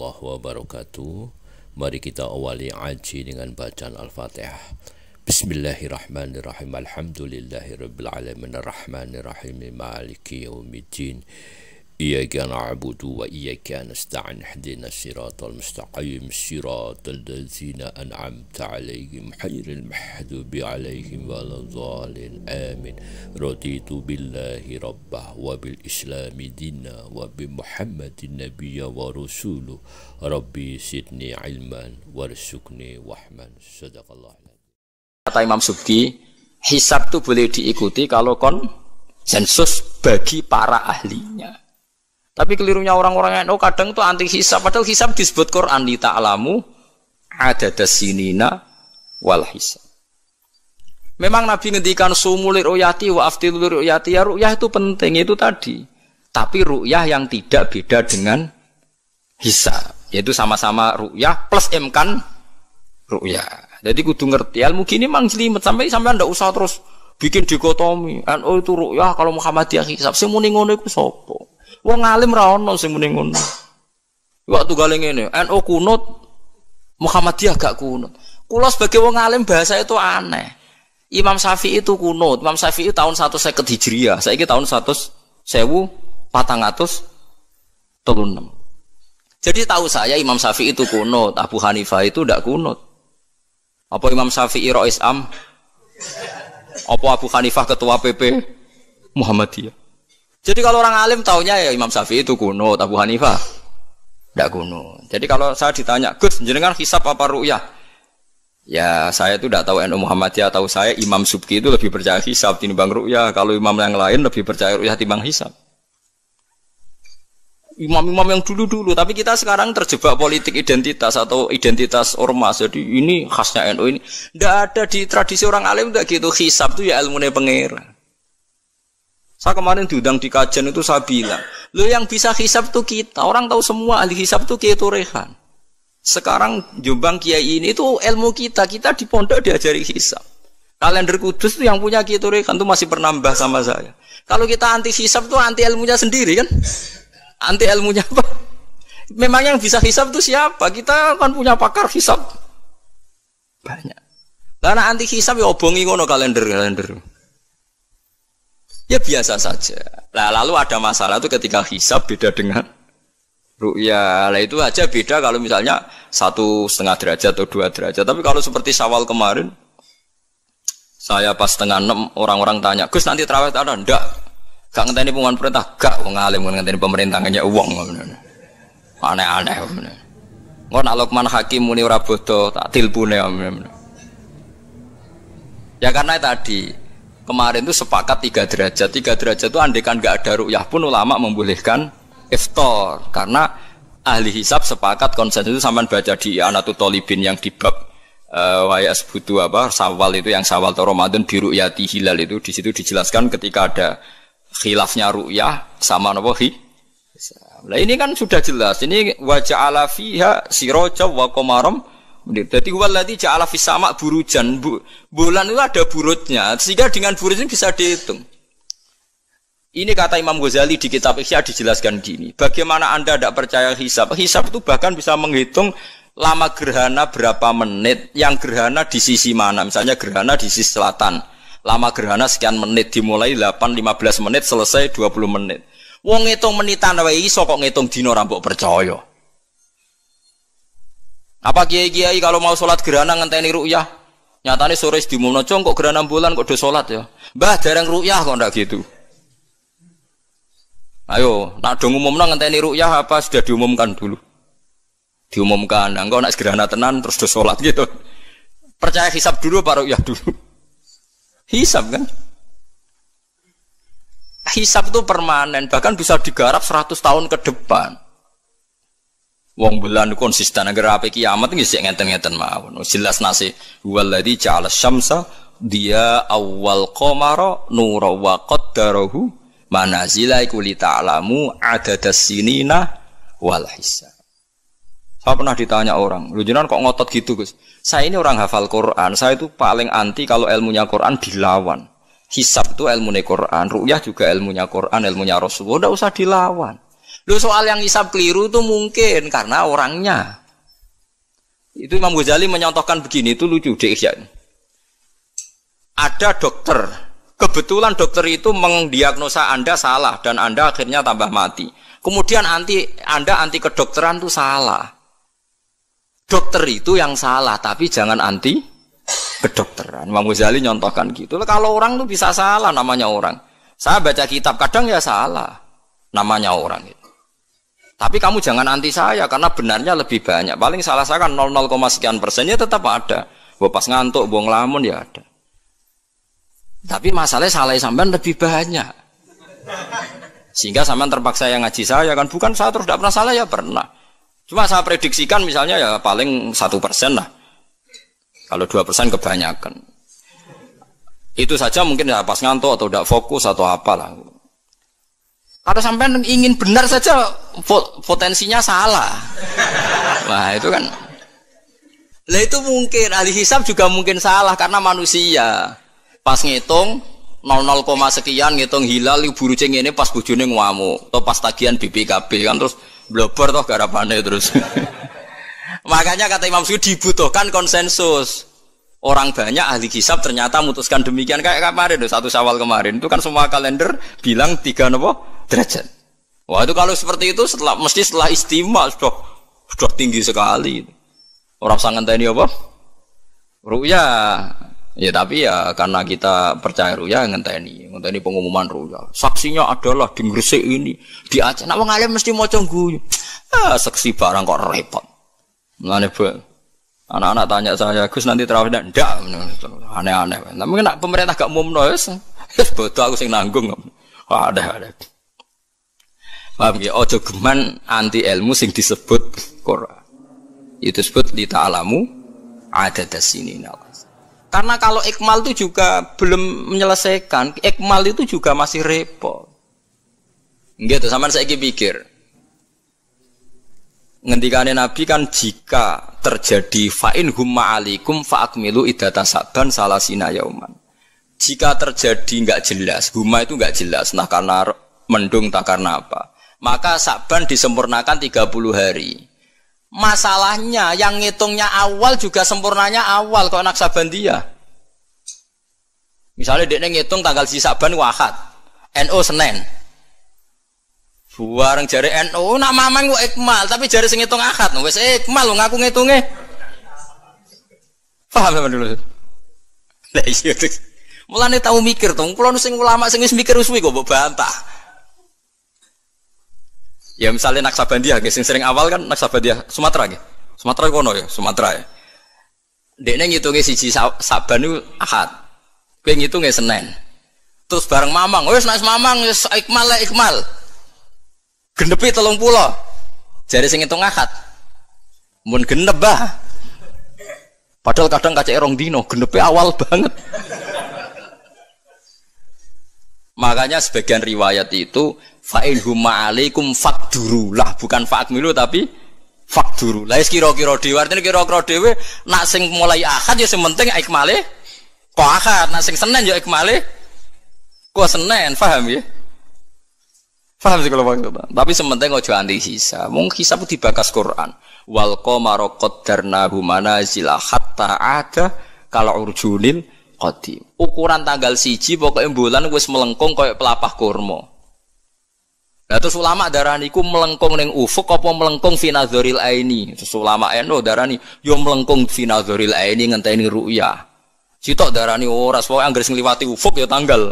warahmatullahi wabarakatuh. Mari kita awali aji dengan bacaan Al-Fatihah. Bismillahirrahmanirrahim. Alhamdulillahirabbil alamin arrahmanirrahim maliki yaumiddin. Iyyaka na'budu wa iyyaka nasta'in ihdinas siratal mustaqim siratal ladzina an'amta 'alaihim ghairil maghdubi 'alaihim waladdallin amin. Raditu billahi rabbah wa bil islami dina wa bi muhammadin nabiyya wa rasuluh. Rabbi sidni ilman warzuqni wahman. Sadaqallah. Kata Imam Subki, hisab itu boleh diikuti kalau konsensus bagi para ahlinya. Tapi kelirunya orang-orang yang kadang itu anti hisab. Padahal hisab disebut Quran li ta'lamu adadas sinina wal hisab. Memang Nabi ngendikan sumulir ru'yati wa aftilur ru'yati. Ya ru'yah itu penting, itu tadi. Tapi ru'yah yang tidak beda dengan hisab. Yaitu sama-sama ru'yah plus imkan ru'yah. Jadi kudu ngerti ilmu gini mang jelimet sampai ndak usah terus bikin dikotomi. NU itu ru'yah kalau Muhammadiyah hisab. Sing muni ngono iku sapa? Wong alim ra ono sing muni ngono. Waktu gale ngene, NU kunut, Muhammadiyah gak kunut. Kula sebagai wong alim bahasa itu aneh. Imam Syafi'i itu kunut. Imam Syafi'i tahun 150 Hijriah. Saiki tahun 1436. Jadi tahu saya Imam Syafi'i itu kunut, Abu Hanifah itu ndak kunut. Apa Imam Syafi'i Rais Am? Apa Abu Hanifah ketua PP Muhammadiyah? Jadi kalau orang alim taunya ya Imam Syafi'i itu kunut, Abu Hanifah tidak kunut. Jadi kalau saya ditanya, Gus, jenengan hisab apa ru'yah? Ya saya itu tidak tahu NU Muhammadiyah, tahu saya Imam Subki itu lebih percaya hisab timbang ru'yah. Kalau imam yang lain lebih percaya ru'yah timbang hisab. Imam-imam yang dulu-dulu, tapi kita sekarang terjebak politik identitas atau identitas ormas. Jadi ini khasnya NU ini. Tidak ada di tradisi orang alim tidak gitu. Hisab itu ya ilmunya pangeran. Saya kemarin diundang di kajian itu saya bilang, lo yang bisa hisab itu kita. Orang tahu semua ahli hisab itu Kiai Turehan. Sekarang Jombang Kiai ini itu ilmu kita. Kita di pondok diajari hisab. Kalender Kudus itu yang punya Kiai Turehan itu masih pernambah sama saya. Kalau kita anti hisab itu anti ilmunya sendiri kan? Anti ilmunya apa? Memang yang bisa hisab itu siapa? Kita kan punya pakar hisab banyak. Karena anti hisab ya obongi ngono kalender. Ya biasa saja. Nah, lalu ada masalah itu ketika hisab beda dengan ru'yah. Lah itu aja beda kalau misalnya 1,5 derajat atau 2 derajat. Tapi kalau seperti Syawal kemarin, saya pas setengah 6 orang-orang tanya, Gus nanti tarawih ada? Ndak. Gak ngenteni pengumuman perintah, gak wong alim ngenteni pemerintah ngene wong. Aneh-aneh. Engko nak Luqman Hakim muni ora bodo tak tilpune. Ya karena tadi kemarin itu sepakat 3 derajat. 3 derajat itu andekan gak ada ru'yah pun ulama membolehkan iftar. Karena ahli hisab sepakat konsensus itu sampean baca di Anatul Thalibin yang di bab wayas butuh apa Syawal itu yang Syawal atau Ramadan bi ru'yati hilal itu di situ dijelaskan ketika ada khilafnya ru'yah sama napa Nah ini kan sudah jelas. Ini wa ja'ala fiha siraja wa qamaram. Jadi waladzi ja'ala fis sama' burujan. Bulan itu ada burutnya. Sehingga dengan burut ini bisa dihitung. Ini kata Imam Ghazali di kitab Ihya dijelaskan gini. Bagaimana Anda tidak percaya hisab? Hisab itu bahkan bisa menghitung lama gerhana berapa menit, yang gerhana di sisi mana. Misalnya gerhana di sisi selatan. Lama gerhana sekian menit, dimulai 8-15 menit, selesai 20 menit. Wong ngitung menitan wae iso kok ngitung dina ora mbok percaya. Apa kiai-kiai kalau mau sholat gerhana ngenteni ru'yah? Nyatane sore diumumno kok gerhana bulan kok do sholat ya. Mbah dereng ru'yah kok ndak gitu. Ayo, nak do ngumumno ngenteni ru'yah apa sudah diumumkan dulu? Diumumkan, engko nak gerhana tenan terus do sholat gitu. Percaya hisab dulu apa ru'yah dulu? Hisab kan? Hisab itu permanen, bahkan bisa digarap 100 tahun ke depan. Wong bulan konsisten agar apa kiamat nggih sik ngeten-ngeten mawon. Jelas nasi waladzi ja'ala syamsa dia awal qamara nura wa qaddarahu manazila kulli ta'lamu adadas sinina wal hisab. Saya pernah ditanya orang, lu jenengan kok ngotot gitu Gus? Saya ini orang hafal Quran, saya itu paling anti kalau ilmunya Quran dilawan. Hisab itu ilmunya Quran, ru'yah juga ilmunya Quran, ilmunya Rasulullah, tidak usah dilawan. Lu soal yang hisab keliru itu mungkin karena orangnya. Itu Imam Ghazali menyontohkan begini, itu lucu deh ya. Ada dokter, kebetulan dokter itu mendiagnosa Anda salah dan Anda akhirnya tambah mati. Kemudian Anda anti kedokteran itu salah. Dokter itu yang salah, tapi jangan anti kedokteran. Imam Ghazali nyontohkan gitu. Kalau orang tuh bisa salah, namanya orang. Saya baca kitab kadang ya salah, namanya orang itu. Tapi kamu jangan anti saya karena benarnya lebih banyak. Paling salah saya kan 0, sekian persennya tetap ada. Bawa pas ngantuk, buang lamun ya ada. Tapi masalahnya salah sampean lebih banyak. Sehingga sampean terpaksa yang ngaji saya kan, bukan saya terus tidak pernah salah ya pernah. Cuma saya prediksikan misalnya ya paling 1% lah. Kalau 2% kebanyakan. Itu saja mungkin ya pas ngantuk atau tidak fokus atau apalah. Kalau sampean ingin benar saja potensinya salah. Nah itu kan. Lah itu mungkin ahli hisab juga mungkin salah karena manusia. Pas ngitung 0, sekian ngitung hilal buru ceng ini pas bojone ngamuk atau pas tagihan BPKB kan terus blobor toh garapane terus. Makanya kata Imam Suyuti dibutuhkan konsensus. Orang banyak ahli hisab ternyata memutuskan demikian kayak kemarin 1 Syawal kemarin itu kan semua kalender bilang 3 derajat. Wah itu kalau seperti itu mesti setelah istimewa sudah tinggi sekali. Orang sangat ini apa? Ru'ya. Ya tapi ya karena kita percaya ru'ya ngenteni pengumuman ru'ya. Saksinya adalah di Gresik ini, di Aceh. Nak wong alim mesti maca guyu. Saksi barang kok repot. Mulane anak-anak tanya saya, Gus nanti terawih ndak? Aneh-aneh. Tapi nek pemerintah gak umumno wis bodoh aku sing nanggung. Wah, ada. Paham ya? Ojo geman anti ilmu sing disebut Quran. Itu disebut li ta'lamu adadas sinina. Karena kalau ikmal itu juga belum menyelesaikan, ikmal itu juga masih repot. Gitu, sampean saiki pikir. Ngendikane Nabi kan jika terjadi fa'in humma alikum fa'akmilu iddata Sa'ban salasina yauman. Jika terjadi enggak jelas, humma itu enggak jelas, nah karena mendung tak karena apa. Maka Sa'ban disempurnakan 30 hari. Masalahnya yang ngitungnya awal juga sempurnanya awal kok Naksabandiyah. Misalnya dia ngitung tanggal si Sa'ban Ahad, NU Senin. Bareng jari NU nak mamang kok ikmal, tapi jari sing ngitung Ahad, wis ikmal ngaku ngitunge. Paham sampean dulu. Lah iya. Mulane tau mikir to, kula sing ulama sing wis mikir suwi kok mbok bantah. Ya misalnya Naksabandiyah, yang sering awal kan Naksabandiyah Sumatera ya. Sumatera kono ya, Sumatera ya. Dekne ngitunge siji Saban itu Ahad. Kowe ngitunge Senin. Terus bareng Mamang, wis nek Mamang wis ikmal. Genepi 30. Jare sing ngitung Ahad. Mun genep bah. Padahal kadang kacek rong dino, genepi awal banget. Makanya sebagian riwayat itu fa'in humma alaikum fakduru lah, bukan fa'akmilu tapi fakduru. Lah kira-kira dhewe artine kira-kira dhewe nak sing mulai Ahad ya sing penting ikmale kok Ahad, nak sing Senin ya ikmale kok Senin, paham ya? Paham sih kalau maksudnya. Tapi sementing aja anti hisab. Mung hisab dibakas Quran. Wal qamara qaddarnahu manazila hatta ada kala urjunil qadim. Ukuran tanggal 1 pokoknya bulan wis melengkung koyo pelapah kurma. Lah terus ulama darani iku melengkung ning ufuk apa melengkung fi nazaril aini. Terus ulama eno darani yo melengkung fi nazaril aini ngenteni ru'ya. Sitok darani ora pokoke anggere sing liwati ufuk ya tanggal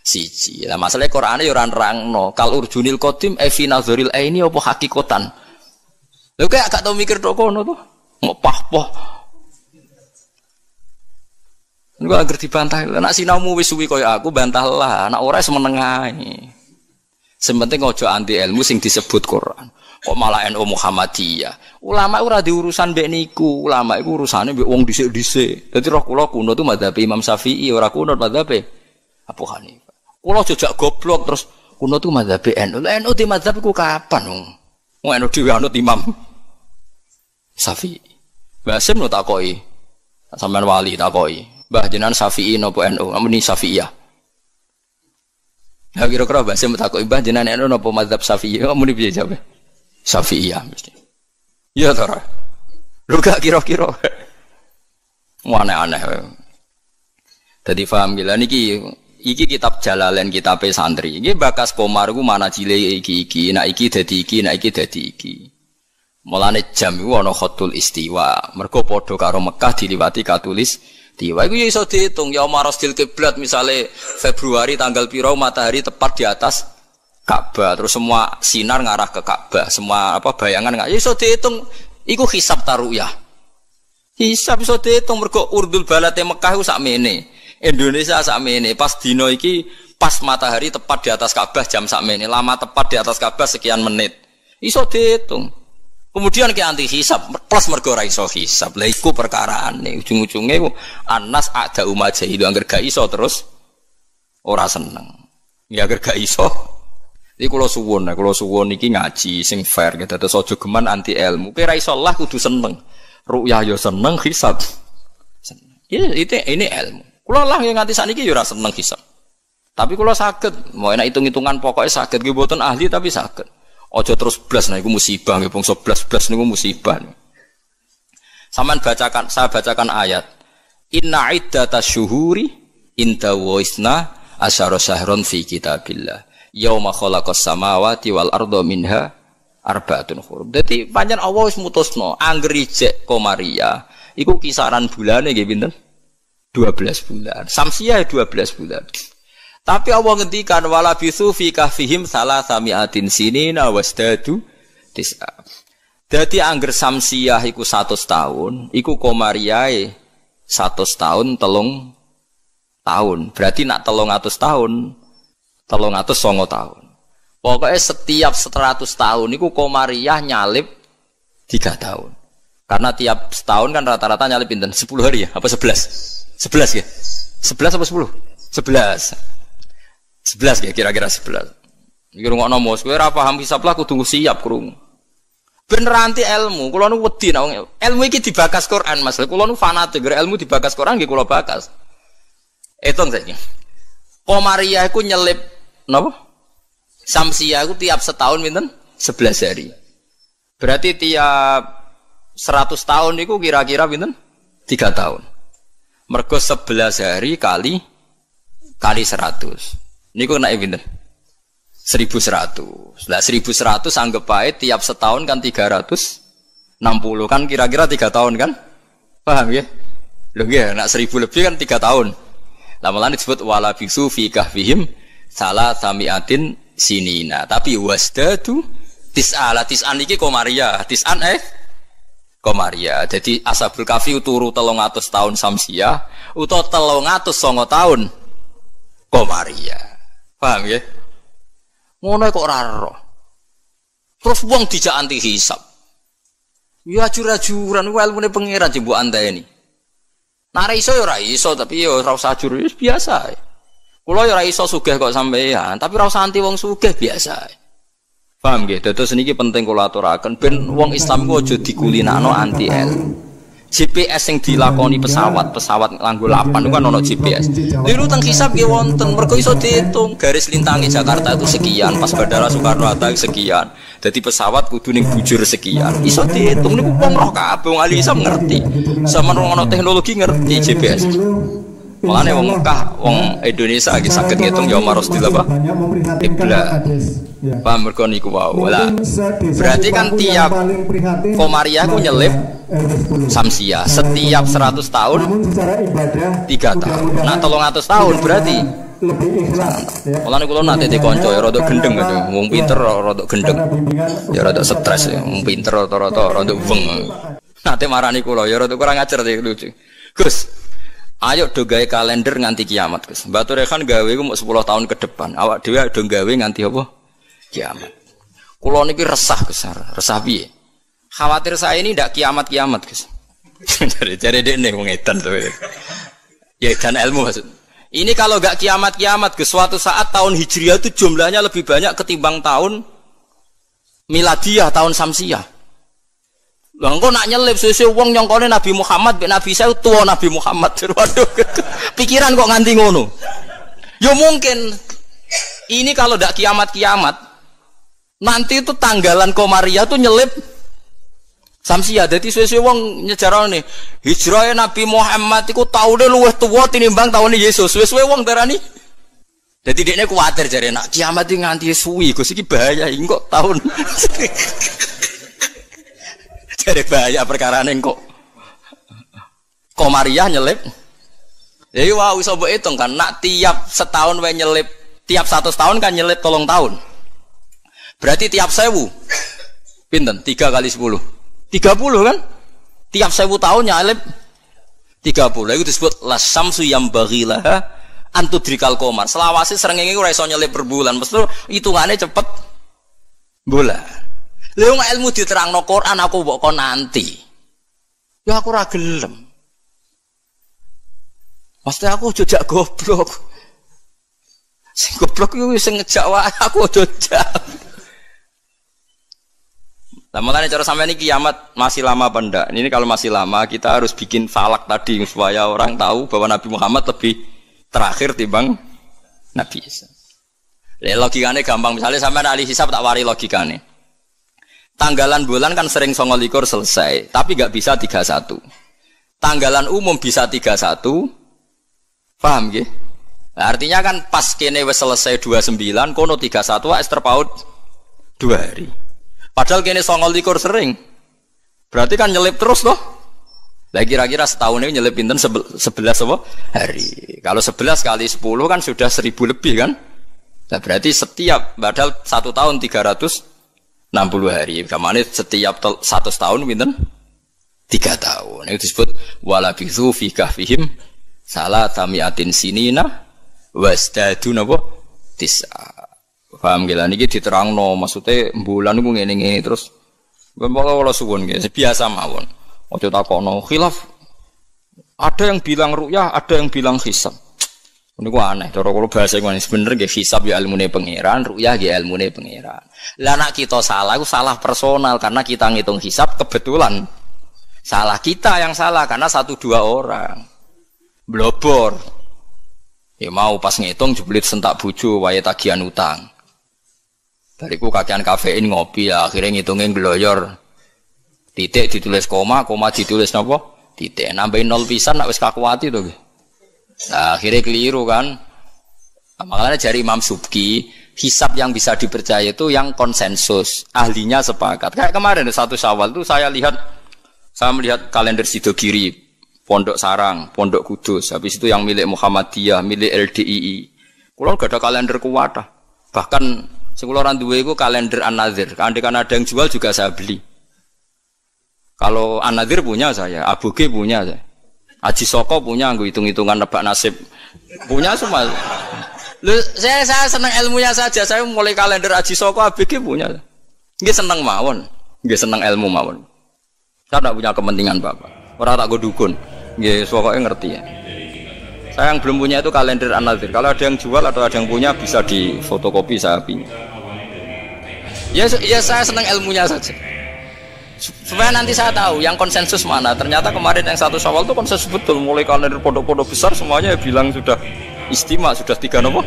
1. Lah masalahe Qur'ane yo ora nerangno kal urjunil qadim fi nazaril aini apa hakikatan. Lha kok gak tau mikir tok kono to. Ngopah-poh. Niku anggere dibantah, nek sinaumu wis suwi kaya aku bantahlah, nek ora semeneng ae. Sementing ojo anti ilmu sing disebut Quran. Kok malah NU Muhammadiyah. Ulama ora diurusan mbek niku, ulama iku urusane mbek wong dhisik-dhisik. Dadi roh kula kuno tu madzhab Imam Syafi'i, ora kuno madzhab Abu Hanifah. Kula jejak goblok terus kuno tu madzhab NU. Lah NU di madzhab iku kapan wong? Wong NU dhewe anut Imam Syafi'i. Basim no takoki. Sampeyan wali takoki. Mbah jenengan Syafi'i napa NU? Amuni Syafi'iyah. Nah kira-kira bahasa mutakoki mbah jenengan nek napa mazhab Syafi'i muni piye jawab? Syafi'iyah mesti. Ya ta ora. Lho gak kira-kira. Aneh-aneh. Dadi paham gila niki kitab Jalalain kitab santri. Iki bakas Komar ku mana cile iki. Nak iki dadi iki, nak iki dadi iki. Mulane jam iku ana khatul istiwa. Mergo padha karo Mekah diliwati katulis istiwa. Iku ya iso diitung ya marastil kiblat misale Februari tanggal piro matahari tepat di atas Ka'bah. Terus semua sinar ngarah ke Ka'bah. Semua bayangan ya iso diitung. Iku hisab taruyah. Hisab iso diitung mergo urdul balate Mekah ku sakmene. Indonesia sakmene. Pas dino iki pas matahari tepat di atas Ka'bah jam sakmene. Lama tepat di atas Ka'bah sekian menit. Iso diitung. Kemudian ke anti hisab plus mergo ra iso hisab. Lha iku perkaraane ujung-ujunge anas ada umat jahil angger gak iso terus ora seneng. Ya angger gak iso. Iki kula suwun iki ngaji sing fair gitu terus aja geman anti ilmu. Kowe ra iso lah kudu seneng. Ru'yah yo seneng hisab. Seneng. Ini ilmu. Kula lah yang nganti sakniki yo ora seneng hisab. Tapi kula saged, mau enak hitung-hitungan pokoknya saged nggih mboten ahli tapi saged. Ojo terus blas nah iku musibah nggih bangsa blas niku musibah. Saya bacakan ayat. Inna iddatash syuhuri inda waisna asyara syahron fi kitabillah. Yauma khalaqas samawati wal arda minha arba'atun hurum. Dadi pancen Allah wis mutusno angger ijek Komariah iku kisaran bulane nggih pinten? 12 bulan. Samsiah 12 bulan. Tapi Allah ngendikan wala bisu fi kahfihim salasamiatin sinina wasdadu tis'a. Dadi angger samsiah iku 100 tahun, iku Komariah 100 tahun 3 tahun. Berarti nak 300 tahun 309 tahun. Pokoknya setiap 100 tahun iku Komariah nyalip 3 tahun. Karena tiap setahun kan rata-rata nyalip pinten 10 hari ya, apa 11? 11 ya? 11 apa 10? 11. 11 ya kira-kira 11. Iki rungokno mos kowe ora paham hisab lah kudu siap krungu. Bener anti ilmu, kula nu wedi nek ilmu iki dibakas Quran Mas. Kula nu fanatik ilmu dibakas Quran nggih kula bakas. Etong saiki. Komariah iku nyelip napa? Samsiah iku tiap setahun pinten? 11 hari. Berarti tiap 100 tahun iku kira-kira pinten? 3 tahun. Mergo 11 hari kali 100. Niku naik pinten? 1100. Lah 1100 anggap bae tiap setahun kan 360 kan kira-kira 3 tahun kan? Paham ya? Lho nggih, nak 1000 lebih kan 3 tahun. Lah malah disebut wala bisu fi kahfihim salasamiatin sinina. Tapi wasdadu tis'ala tis'an iki Komariah. Tis'an Komariah. Jadi Ashabul Kahfi turu 300 tahun Samsiah utawa 309 tahun Komariah. Paham ya? Ngono kok ora ero. Terus wong dijak anti hisab. Ya ajur-ajuran ku ilmune pangeran jembu anteni. Nek iso ya ora iso tapi ya ora usah ajur wis biasa. Kula ya ora iso sugih kok sampeyan, tapi ora usah anti wong sugih biasa. Paham nggih? Dados niki penting kula aturaken ben wong Islam ku aja dikulinakno anti ilmu. GPS yang dilakoni pesawat nganggo 8 itu kan ono GPS. Liru teng hisab nggih wonten, mergo iso diitung garis lintangi Jakarta itu sekian, pas Bandara Soekarno-Hatta sekian. Jadi pesawat kudu ning bujur sekian. Iso diitung niku wong roh kabeh wong ahli hisab ngerti. Sama ono teknologi ngerti GPS. Mulane wong Mekah, wong Indonesia iki saged ngitung ya marostil apa? Kiblat. Paham mergo niku wae. Lah berarti kan tiap Komariah ku nyelip Samsiah setiap 100 tahun 3 tahun. Nah 300 tahun berarti mulane kula nate dikonco ya rada gendeng aja. Wong pinter rada gendeng. Ya rada stres ya. Wong pinter rada weng. Nate marani kula ya rada kurang ajar iki lucu. Gus, ayo do gawe kalender nganti kiamat, Gus. Batu Rehan gawe ku 10 tahun ke depan. Awak dhewe do gawe nganti apa? Kiamat. Kula niki resah, Gus. Resah piye? Khawatir saya ini ndak kiamat-kiamat, Gus. Cari dekne wong edan to. Ya edan ilmu maksud. Ini kalau enggak kiamat-kiamat, Gus, suatu saat tahun Hijriah itu jumlahnya lebih banyak ketimbang tahun Miladiah, tahun Samsiah. Lah engko nak nyelip sese wong nyongkone Nabi Muhammad, Nabi saya tua Nabi Muhammad. Waduh. Pikiran kok nganti ngono. Ya mungkin Ini kalau tidak kiamat-kiamat, nanti itu tanggalan Komariah tuh nyelip Samsia. Jadi suwe-suwe wong nyejarah nih, hijrah Nabi Muhammad itu tahunnya luwih tua tinimbang tahun Yesus. Suwe-suwe wong darani. Jadi dia kuatir jadi nak kiamat itu nganti suwi, gus iki bahaya, kok tahun. Jadi bahaya perkara neng kok. Komariah nyelip. Jadi wah usah hitung kan, nak tiap setahun we nyelip, tiap 100 tahun kan nyelip 3 tahun. Berarti tiap 1000, pinten? 3 kali 10, 30 kan? Tiap 1000 tahun nyelip 30. Itu disebut lasamsu yang bagilah antudrikal komar. Selawase srengenge ora iso nyelip per bulan, mesti hitungane cepet bulan. Lha ilmu diterangno Quran aku mbok kon nanti. Ya aku ora gelem. Pasti aku jejak goblok. Sing goblok iku sing ngejak wae aku jejak. Lah makane cara sampeyan iki kiamat masih lama apa ndak? Ini kalau masih lama kita harus bikin falak tadi supaya orang tahu bahwa Nabi Muhammad lebih terakhir timbang Nabi Isa. Logikane gampang, misalnya sampeyan ahli hisab tak wari logikane. Tanggalan bulan kan sering 29 selesai, tapi gak bisa 31. Tanggalan umum bisa 31. Paham nggih? Nah, artinya kan pas kene wis selesai 29, kono 31 wis terpaut 2 hari. Padahal kene 29 sering. Berarti kan nyelip terus toh? Lah kira-kira setahun ini nyelip pinten 11 apa? Hari. Kalau 11 kali 10 kan sudah 1000 lebih kan? Nah, berarti setiap padahal 1 tahun 360 hari. Kamane setiap 100 tahun pinten? 3 tahun. Itu disebut wala bizu fi kahfihim salah tamiatin sinina wasdadu napa tis'a. Paham gila niki diterangno maksudnya bulan niku ngene-ngene terus kula suwun nggih biasa mawon. Aja takono khilaf. Ada yang bilang ru'yah, ada yang bilang hisab. Niku aneh cara kula bahasa ngene bener nggih hisab ya ilmune pangeran, ru'yah nggih ilmune pangeran. Lah nek kita salah iku salah personal karena kita ngitung hisab kebetulan. Salah kita yang salah karena 1-2 orang. Blobor. Ya mau pas ngitung jeblit sentak bojo wae tagihan utang. Bariku kakean kafein ngopi ya akhirnya ngitungin gloyor. Titik ditulis koma, koma ditulis napa? Titik. Nambahin 0 pisan nek wis kakuati to nggih. Nah, akhirnya keliru kan. Makanya dari Imam Subki, hisab yang bisa dipercaya itu yang konsensus, ahlinya sepakat. Kayak kemarin 1 Syawal itu saya melihat kalender Sidogiri. Pondok Sarang, Pondok Kudus, habis itu yang milik Muhammadiyah, milik LDII. Kulo gak ada kalender kuwata. Bahkan sekuloran duwe iku kalender An-Nadzir. Kan ada yang jual juga saya beli. Kalau An-Nadzir punya saya, Abu G punya saya. Aji Soko punya, nggo hitung-hitungan nebak nasib. Punya semua. Saya senang ilmunya saja. Saya mulai kalender Aji Soko, Abu G punya. Nggih seneng mawon. Nggih seneng ilmu mawon. Saya tidak punya kepentingan Bapak. Orang tak go dukun. Nggih, pokoknya ngerti ya. Saya yang belum punya itu kalender An-Nadzir. Kalau ada yang jual atau ada yang punya bisa di fotokopi saya pinjam. Ya saya senang ilmunya saja. Supaya nanti saya tahu yang konsensus mana. Ternyata kemarin yang 1 Syawal itu konsensus betul. Mulai kalender pondok-pondok besar semuanya bilang sudah istimewa, sudah 3 apa?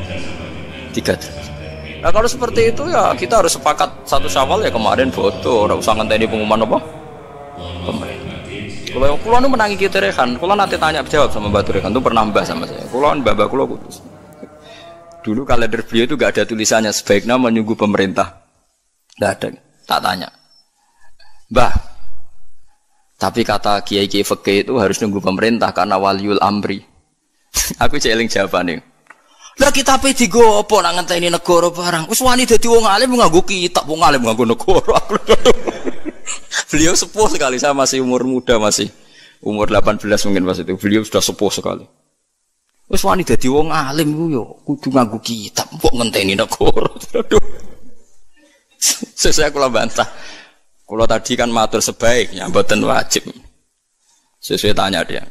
3. Nah kalau seperti itu ya kita harus sepakat 1 Syawal ya kemarin foto. Ora usah ngenteni pengumuman apa? Pemerintah. Kalau kulo nu menangi kita rekan, kulo nanti tanya jawab sama Mbak Rekan itu pernah mbah sama saya. Kulo mbah kulo kudus. Dulu kalender beliau itu gak ada tulisannya sebaiknya menunggu pemerintah. Gak ada. Tak tanya. Mbah. Tapi kata kiai-kiai fikih itu harus nunggu pemerintah karena waliul amri. Aku celing jawabane. Lah kita pe digo apa nak ngenteni negara barang. Wis wani dadi wong alim nganggo kitab, wong alim nganggo negara. Beliau sepuh sekali, saya masih umur muda, masih umur 18 mungkin pas itu. Beliau sudah sepuh sekali. Wis wani dadi wong alim ku yo kudu nganggo kitab, kok ngenteni negara. Aduh. Saya kula bantah. Kula tadi kan matur sebaiknya, mboten wajib. Sesuai tanya dia.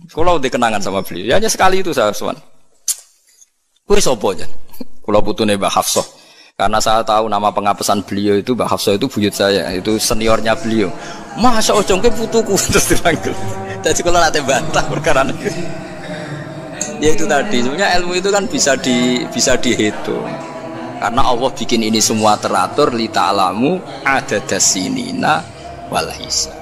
Kula udah kenangan sama beliau. Ya hanya sekali itu saya sowan. Kuwi sapa jan? Kula putune Mbah Hafsah. Karena saya tahu nama pengapesan beliau itu Mbak Hafsah itu buyut saya, itu seniornya beliau. Masa ojongke putuku terus dirangkul. Jadi kalau nanti bantah perkara itu. Ya itu tadi, sebenarnya ilmu itu kan bisa dihitung. Karena Allah bikin ini semua teratur li ta'lamu adadasinina wal hisab.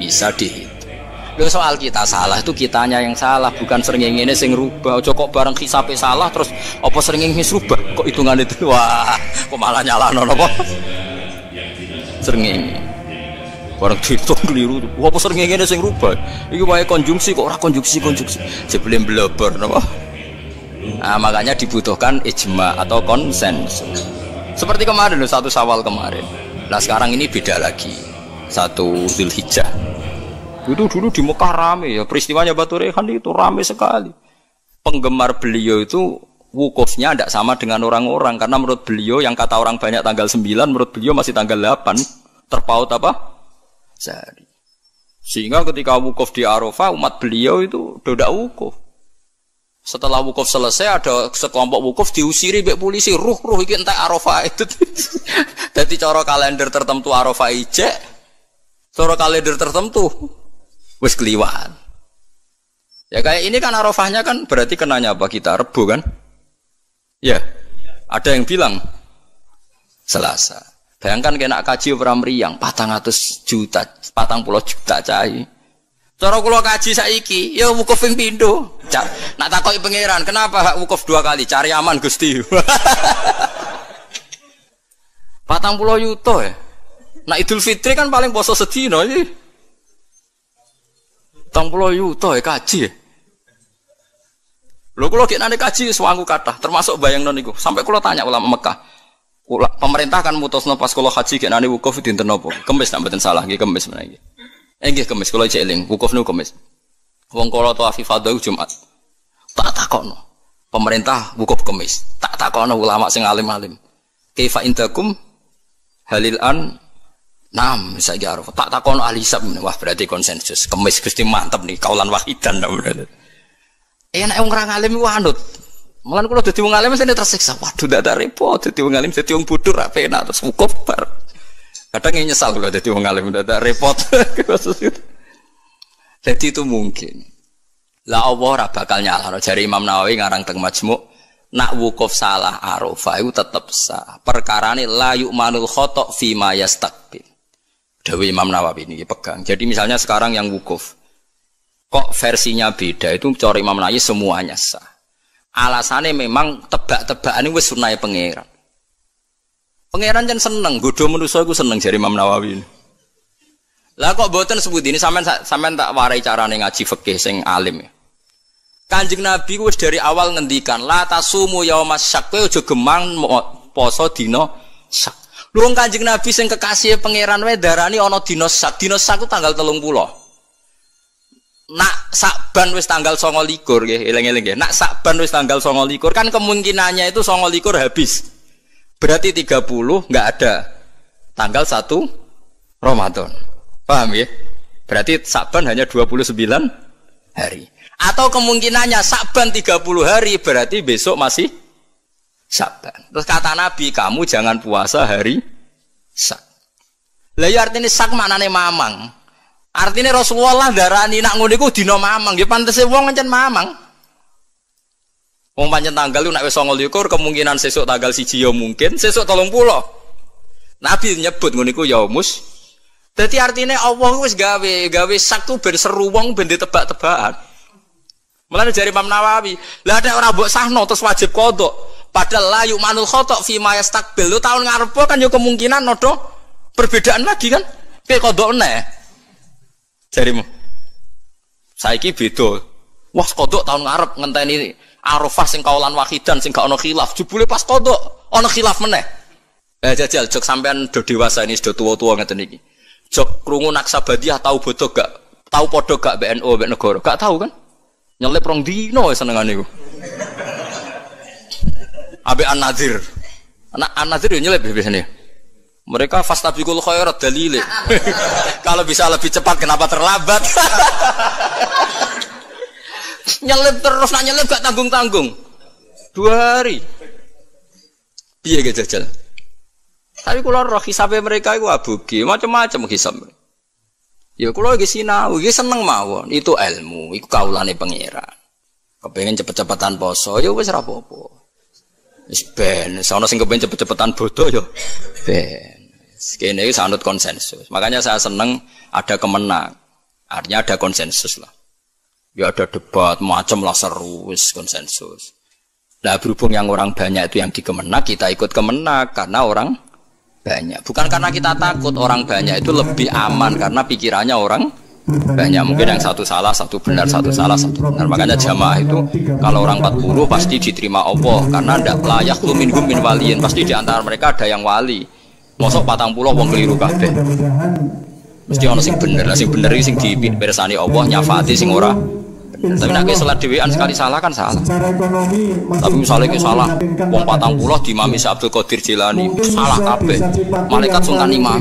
Bisa dihitung. Lho soal kita salah itu kitanya yang salah, bukan srengenge sing rubah. Aja kok bareng hisabe salah terus apa srengenge rubah kok hitungan itu. Wah, kok malah nyalahno napa? Srengenge. Bareng dihitung keliru. Apa srengenge sing rubah? Iki wae konjungsi kok ora konjungsi. Jebule blebor napa? Nah, makanya dibutuhkan ijma atau konsensus. Seperti kemarin loh, 1 Syawal kemarin. Nah sekarang ini beda lagi. 1 Zulhijjah. Itu dulu di Mekah rame ya, peristiwanya Batu Rehan itu rame sekali. Penggemar beliau itu wukufnya tidak sama dengan orang-orang, karena menurut beliau yang kata orang banyak tanggal 9, menurut beliau masih tanggal 8, terpaut apa? Sehari. Sehingga ketika wukuf di Arafah, umat beliau itu tidak wukuf. Setelah wukuf selesai, ada sekelompok wukuf diusiri oleh polisi, ruh iki entek Arafah itu. Jadi cara kalender tertentu Arafah ijek, cara kalender tertentu wis keliwaan. Ya kayak ini kan Arafahnya kan berarti kenanya apa kita? Rebo kan? Ya. Ada yang bilang Selasa. Bayangkan kena kaji ora mriyang 400 juta, 40 juta cai. Cara kula kaji saiki, ya wukuf ping pindho. Nak takoki pangeran, kenapa hak wukuf 2 kali? Cari aman Gusti. 40 juta ya. Nah Idul Fitri kan paling poso sedina iki. 30 juta ya kaji ya. Lho kula gek nane kaji suwangu kathah, termasuk bayangno niku. Sampai kula tanya ulama Mekah. Pemerintah kan mutusno pas kula haji gek nane wukuf dinten napa? Kemis nek mboten salah nggih kemis menawa nggih. Nggih kemis kula cek eling, wukuf niku kemis. Wong kala tawaf ifadah Jumat. Tak takokno. Pemerintah wukuf kemis. Tak takokno ulama sing alim-alim. Kaifa indakum halil an Nam, saya Arafah. Tak takon ahli hisab. Wah, berarti konsensus. Kemis Gusti mantep nih, kaulan wahidan berarti. Enak wong ora ngalim iku anut. Mulan kula dadi wong alim mesti tersiksa. Waduh, ndak repot dadi wong alim dadi wong bodoh ra penak terus wukuf bar. Kadang nyesal kula dadi wong alim ndak repot. Jadi itu mungkin. Lah Allah ora bakal nyalahno. Jare Imam Nawawi ngarang teng Majmu', nak wukuf salah Arafah itu tetep sah. Perkarane la yu'manul khata' fi ma yastaqbil. Dewi Imam Nawawi ini pegang. Jadi misalnya sekarang yang wukuf, kok versinya beda itu cara Imam Nawawi semuanya sah. Alasannya memang tebak-tebakan ini wis sunai pangeran. Pangeran jan seneng, godho manusa iku seneng jare Imam Nawawi ini. Lah kok mboten sebut ini sampean tak warai carane ngaji fikih sing alim ya. Kanjeng Nabi wis dari awal ngendikan la tasumu yaumas syak, kowe aja gemang poso dina syak. Luang Kanjeng Nabi sing kekasih pangeran wae darani ana dina sak. Dina sak ku tanggal 30. Nak Sakban wis tanggal 29 nggih, eling-eling nggih. Nak Sakban wis tanggal 29 kan kemungkinannya itu 29 habis. Berarti 30 enggak ada. Tanggal 1 Ramadan. Paham ya? Berarti Sakban hanya 29 hari. Atau kemungkinannya Sakban 30 hari berarti besok masih Sakban. Terus kata Nabi, kamu jangan puasa hari Sak. Lah ya artine Sak maknane mamang. Artine Rasulullah darani nak ngono iku dina mamang, ya pantese wong encen mamang. Wong pancen tanggal lu nek wis 29 kemungkinan sesuk tanggal 1 ya mungkin, sesuk 30. Nabi nyebut ngono iku yaumus. Dadi artine Allah wis gawe Sak tuh ben seru wong ben ditebak-tebakan. Mulane jare Imam Nawawi, lah nek ora mbok sahno terus wajib qodho. Padahal la yu'manul khata' fi ma yastaqbil. Lu tahun ngarep kan yo kemungkinan nodo perbedaan lagi kan. Piye qodho neh. Jarimu. Saiki beda. Wah, qodho tahun ngarep ngenteni Arafah sing kaulan wahidan sing gak ono khilaf. Jebule pas qodho ono khilaf meneh. Jajal jok sampean do dewasa ini sudah tua-tua ngeten iki. Jok krungu Naksabandiyah tahu bodoh gak? Tahu podo gak BNO mbek negara? Gak tahu kan? Nyelip rong dino senengane iku. Abe An-Nadir. Anak An-Nadir yo nyelip biasanya. Mereka fastabiqul khairat dalile. Kalau bisa lebih cepat kenapa terlambat? Nyelip terus nak nyelip gak tanggung-tanggung. 2 hari. Piye ge jajal? Tapi kula roh hisabe mereka iku abuge, macam-macam hisab. Ya kula iki sinau, iki seneng mawon. Itu ilmu, iku kaulane pangeran. Kepengin cepet-cepetan poso, ya wis ora apa-apa. Wis ben, sono sing kepen cepet-cepetan bodoh yo. Ben. Kene iki sanut konsensus. Makanya saya seneng ada kemenang. Artinya ada konsensus lah. Ya ada debat macam lah seru wis konsensus. Nah berhubung yang orang banyak itu yang di Kemenak, kita ikut Kemenak karena orang banyak. Bukan karena kita takut, orang banyak itu lebih aman karena pikirannya orang banyak. Mungkin yang satu salah, satu benar, satu salah, satu benar. Makanya jamaah itu kalau orang 40 pasti diterima Allah karena ndak layak lu minhum min waliyin. Pasti di antara mereka ada yang wali. Mosok 40 wong keliru kabeh. Mesti ono sing bener, sing bener iki sing dipirsani Allah nyafaati sing ora. Tapi nek salat dhewean sekali salah kan salah. Tapi misalnya ki salah wong 40 di Imam Abdul Qadir Jilani salah kabeh. Malaikat sungkan imam.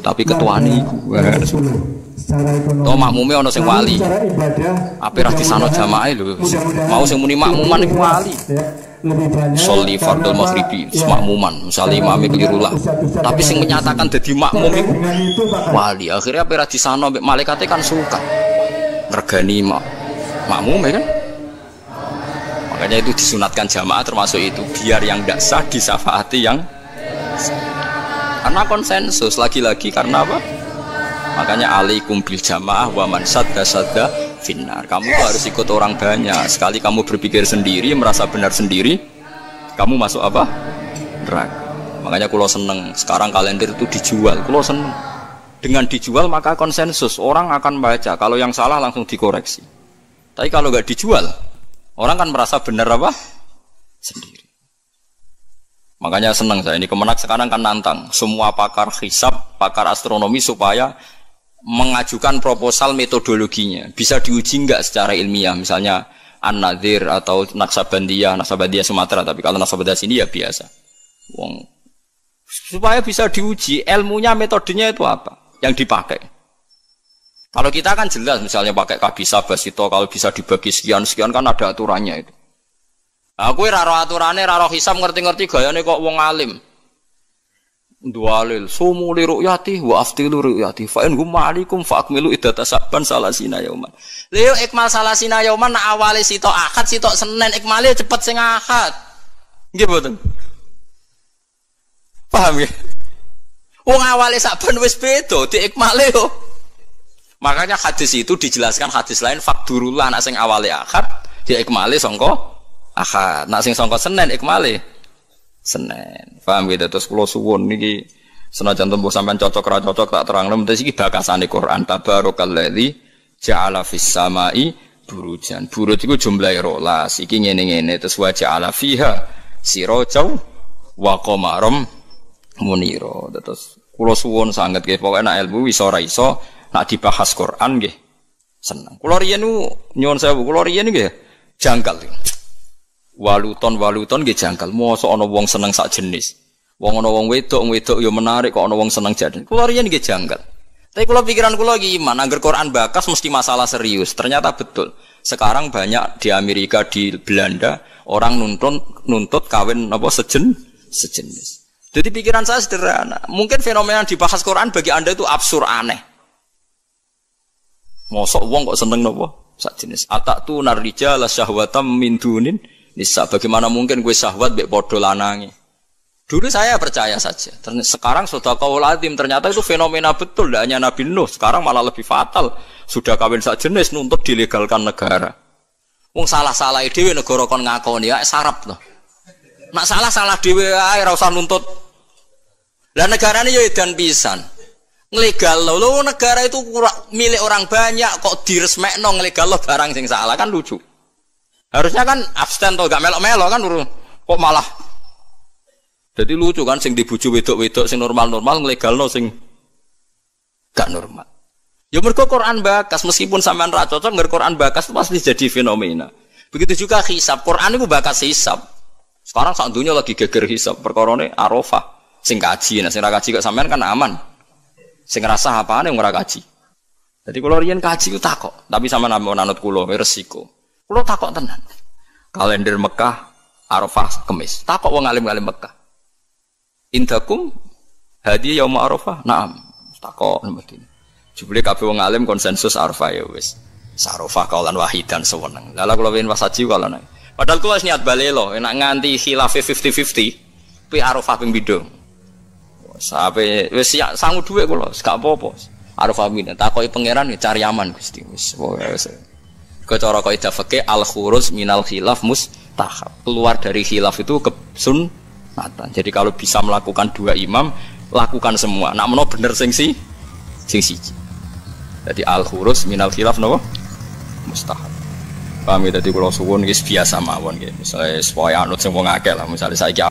Tapi ketuane iku. To makmume ana sing wali. Ape ra disano jamaah lho. Mau sing muni makmuman iku wali. Sholli fardhu maghribi makmuman, misalnya imame keliru lah. Tapi sing menyatakan dadi makmum iku wali. Akhirnya ape ra disano malaikate kan suka. Regani makmum ya kan. Makanya itu disunatkan jamaah termasuk itu biar yang tidak sah disafaati yang sah. Karena konsensus lagi-lagi karena apa? Makanya alaikum bil jamaah wa man sadda finnar. Kamu tuh harus ikut orang banyak. Sekali kamu berpikir sendiri, merasa benar sendiri, kamu masuk apa? Neraka. Makanya kulo seneng sekarang kalender itu dijual. Kulo seneng. Dengan dijual maka konsensus orang akan baca. Kalau yang salah langsung dikoreksi. Tapi kalau nggak dijual, orang kan merasa benar apa? Sendiri. Makanya senang saya ini Kemenak sekarang kan nantang semua pakar hisab, pakar astronomi supaya mengajukan proposal metodologinya. Bisa diuji nggak secara ilmiah, misalnya An-Nadir atau Naksabandiyah Sumatera. Tapi kalau Naksabandiyah sini ya biasa. Wong supaya bisa diuji ilmunya, metodenya itu apa yang dipakai. Kalau kita kan jelas, misalnya pakai kabisa basito, kalau bisa dibagi sekian kan ada aturannya itu. Aku raro aturannya, raro hisab ngerti-ngerti gayane kok wong alim. Dualil sumu li ru'yati wa aftilu ru'yati fa in hum ma'alikum fa akmilu iddata saban salasina yauman. Leo ikmal salasina yauman nak awale sitok Ahad sitok Senin ikmale cepet sing Ahad. Nggih mboten? Paham ya? Wong awale saban wis beda diikmale yo. Makanya hadis itu dijelaskan hadis lain fakdurullah nak sing awale Ahad diikmale sangka Ahad. Nak sing sangka Senin ikmale Senin. Paham gitu? Terus kula suwun niki senajan tembuh sampean cocok ra cocok tak terangno mesti iki bakasane Quran. Tabarakalladzi ja'ala fis samai burujan. Buruj iku jumlahe 12. Iki ngene-ngene terus wa ja'ala fiha sirajan wa qamaram munira. Terus kula suwun sanget nggih pokoke nek ilmu iso ora iso nek dibahas Quran nggih seneng. Kula riyen nyuwun sewu, kula riyen nggih jangkal. Waluton nggih jangkal. Mosok ana wong seneng sak jenis. Wong ana wong wedok ya menarik kok ana wong seneng jadi. Kula riyen nggih jangkal. Tapi kula pikiran kula iki iman, angger Quran bakas mesti masalah serius. Ternyata betul. Sekarang banyak di Amerika, di Belanda orang nuntut kawin apa sejenis. Jadi pikiran saya sederhana. Mungkin fenomena yang dibahas Quran bagi Anda itu absurd aneh. Mosok wong kok seneng napa sak jenis. Atatu narrijala syahwatam min dunin nisa. Bagaimana mungkin gue syahwat mbek padha lanange. Dulu saya percaya saja. Sekarang sudah qaul azim, ternyata itu fenomena betul. Tidak hanya Nabi Nuh, sekarang malah lebih fatal. Sudah kawin sak jenis nuntut dilegalkan negara. Wong salah-salah dhewe negara kon ngakoni ya sarap to. Nak salah dhewe ae ora usah nuntut. Lah negarane ya edan pisan. Nglegal lho negara itu milik orang banyak kok diresmekno nglegal lo barang sing salah kan lucu. Harusnya kan abstain to gak melok-melok kan kok malah. Jadi lucu kan sing dibuju wedok-wedok sing normal-normal nglegalno sing gak normal. Ya mergo Quran bakas meskipun sampean ra cocok ngger Quran bakas itu pasti jadi fenomena. Begitu juga hisab. Quran itu bakas hisab. Sekarang sak dunya lagi geger hisab perkarane Arafah. Sing kaji, nah sing ra kaji kok sampean kan aman. Sing ngrasah apane wong ora kaji. Jadi kula riyen kaji ku takok, tapi sampean nanut kula resiko. Kula takok tenan. Kalender Mekah Arafah Kemis. Takok wong alim-alim Mekah. Indakum hadiah yaum Arafah? Naam. Takok mboten. Jebule kabeh wong alim konsensus Arafah ya wis. Arafah kaulan wahidan seweneng. Lha kula wen wasaji kaulan. Padahal kula wis niat balelo, enak nganti khilaf 50-50. Pi Arafah ping pindho. Sampai wis sangu dhuwit kula, gak apa-apa. Arafah pindho takoki pangeran ya cari aman Gusti. Wis cara kaidah fikih al khuruj minal khilaf mustahab. Keluar dari khilaf itu kesunatan. Jadi kalau bisa melakukan dua imam, lakukan semua. Nak meno bener sing siji. Jadi al khuruj minal khilaf napa? Mustahab. Paham ya, dadi kula suwun iki biasa mawon nggih. Misale supaya anut sing wong akeh lah, misale saiki